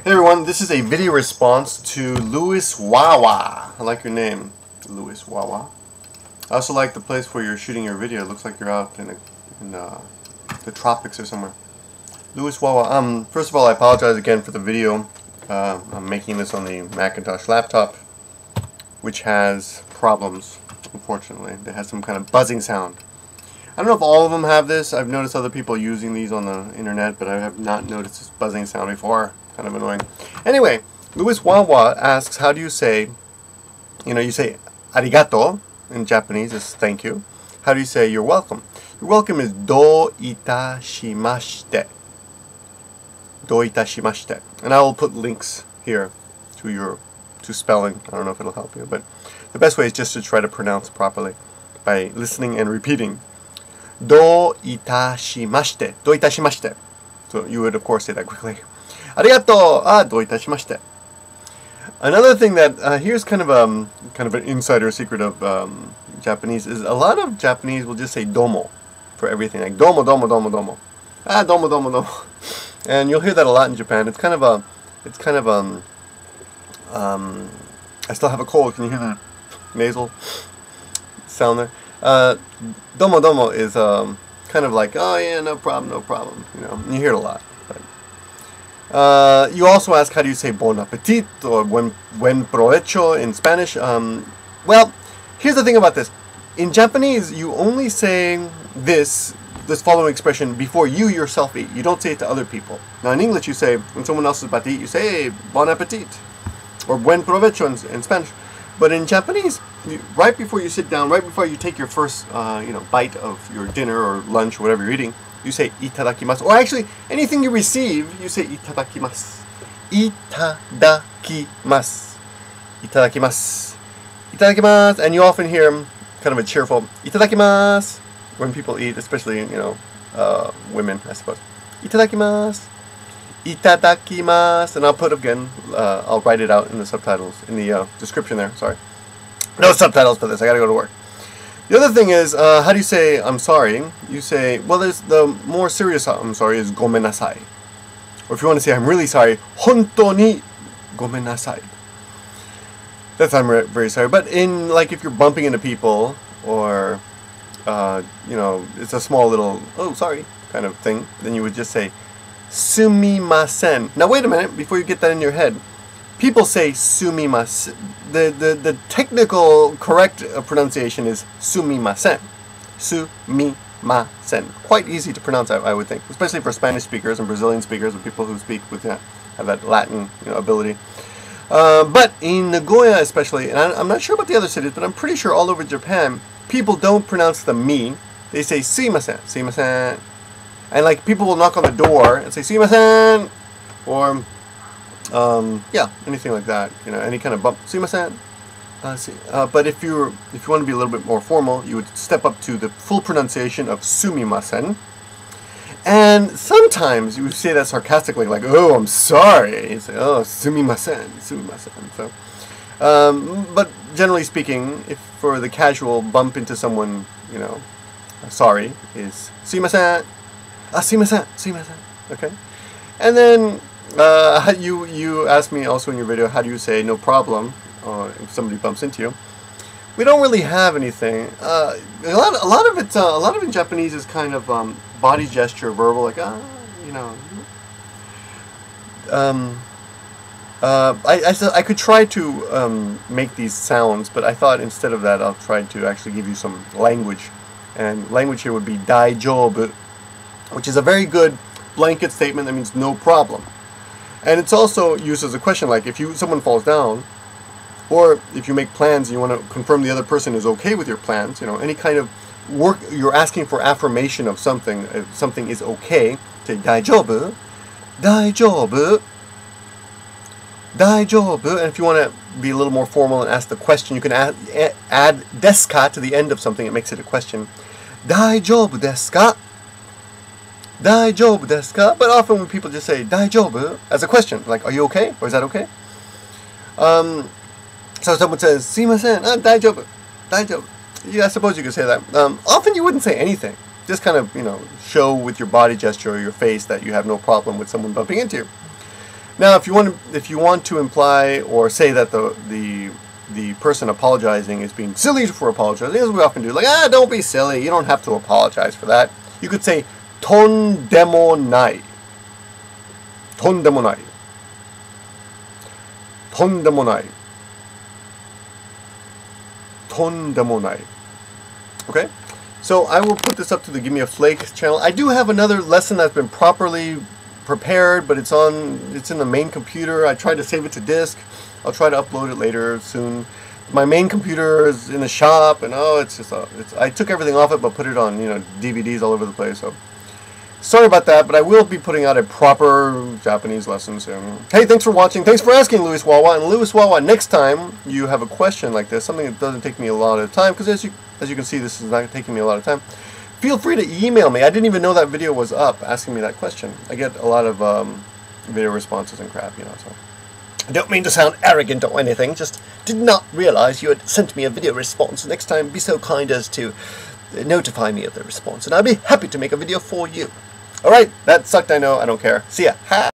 Hey everyone, this is a video response to LuisWahWah. I like your name, LuisWahWah. I also like the place where you're shooting your video. It looks like you're out in the tropics or somewhere. LuisWahWah. First of all, I apologize again for the video. I'm making this on the Macintosh laptop, which has problems, unfortunately. It has some kind of buzzing sound. I don't know if all of them have this. I've noticed other people using these on the internet, but I have not noticed this buzzing sound before. Kind of annoying. Anyway, LuisWahWah asks, how do you say, you say arigato in Japanese is thank you. How do you say you're welcome? You're welcome is Doitashimashite. Doitashimashite. And I will put links here to spelling. I don't know if it'll help you, but the best way is just to try to pronounce properly by listening and repeating. Doitashimashite. Doitashimashite. So you would of course say that quickly. Arigato! Doitashimashite. Another thing that here's kind of an insider secret of Japanese is a lot of Japanese will just say domo for everything, like domo domo domo domo. Domo domo domo. And you'll hear that a lot in Japan. It's kind of I still have a cold. Can you hear the nasal sound there? Domo domo is kind of like, oh yeah, no problem, no problem. You hear it a lot. You also ask, how do you say bon appetit or buen provecho in Spanish? Well, here's the thing about this. In Japanese, you only say this following expression before you yourself eat. You don't say it to other people. Now in English, you say, when someone else is about to eat, you say, hey, bon appetit, or buen provecho in Spanish. But in Japanese, right before you sit down, right before you take your first bite of your dinner or lunch, or whatever you're eating, you say Itadakimasu. Or actually, anything you receive, you say Itadakimasu. Itadakimasu. Itadakimasu. Itadakimasu. And you often hear kind of a cheerful Itadakimasu when people eat, especially, women, I suppose. Itadakimasu. Itadakimasu. And I'll put again, I'll write it out in the subtitles, in the description there, sorry. No subtitles for this, I gotta go to work. The other thing is, how do you say I'm sorry? You say, well, there's the more serious I'm sorry is Gomennasai. Or if you want to say I'm really sorry, Honto ni Gomennasai. That's I'm very sorry. But in, like, if you're bumping into people, or, it's a small little, oh, sorry, kind of thing, then you would just say, Sumimasen. Now wait a minute, before you get that in your head. People say Sumimasen. The technical correct pronunciation is Sumimasen. Sumimasen. Quite easy to pronounce, I would think, especially for Spanish speakers and Brazilian speakers and people who speak with have that Latin ability. But in Nagoya especially, and I'm not sure about the other cities, but I'm pretty sure all over Japan, people don't pronounce the mi. They say Suimasen, Suimasen. And like people will knock on the door and say Suimasen, or yeah, anything like that, any kind of bump. Sumimasen. But if you want to be a little bit more formal, you would step up to the full pronunciation of Sumimasen. And sometimes you would say that sarcastically, like, oh, I'm sorry. You say, oh, Sumimasen, Sumimasen. So, but generally speaking, if for the casual bump into someone, sorry, is Sumimasen. Sumimasen, Sumimasen. Okay. And then you asked me also in your video, how do you say no problem if somebody bumps into you? We don't really have anything. A lot of it in Japanese is kind of body gesture, verbal, like I could try to make these sounds, but I thought instead of that I'll try to actually give you some language, and language here would be Daijoubu, which is a very good blanket statement that means no problem. And it's also used as a question, like if someone falls down, or if you make plans and you want to confirm the other person is okay with your plans, any kind of work, you're asking for affirmation of something, if something is okay, say Daijoubu, Daijoubu, Daijoubu. And if you want to be a little more formal and ask the question, you can add desu ka to the end of something. It makes it a question. Daijoubu desu ka? Daijoubu desu ka? But often when people just say Daijoubu as a question, like, are you okay? Or is that okay? So someone says, Suimasen, Daijoubu, Daijoubu. Yeah, I suppose you could say that. Often you wouldn't say anything. Just kind of, show with your body gesture or your face that you have no problem with someone bumping into you. Now, if you want to imply or say that the person apologizing is being silly for apologizing, as we often do, like, don't be silly, you don't have to apologize for that. You could say, Tondemonai. Tondemonai. Tondemonai. Tondemonai. Okay? So I will put this up to the Give Me a Flake channel. I do have another lesson that's been properly prepared, but it's in the main computer. I tried to save it to disk. I'll try to upload it later soon. My main computer is in the shop, and I took everything off it, but put it on DVDs all over the place. So sorry about that, but I will be putting out a proper Japanese lesson soon. Hey, thanks for watching. Thanks for asking, LuisWahWah. And LuisWahWah, next time you have a question like this, something that doesn't take me a lot of time, because as you can see, this is not taking me a lot of time. Feel free to email me. I didn't even know that video was up asking me that question. I get a lot of video responses and crap, so. I don't mean to sound arrogant or anything, just did not realize you had sent me a video response. Next time, be so kind as to notify me of the response, and I'll be happy to make a video for you. Alright, that sucked, I know, I don't care. See ya. Ha!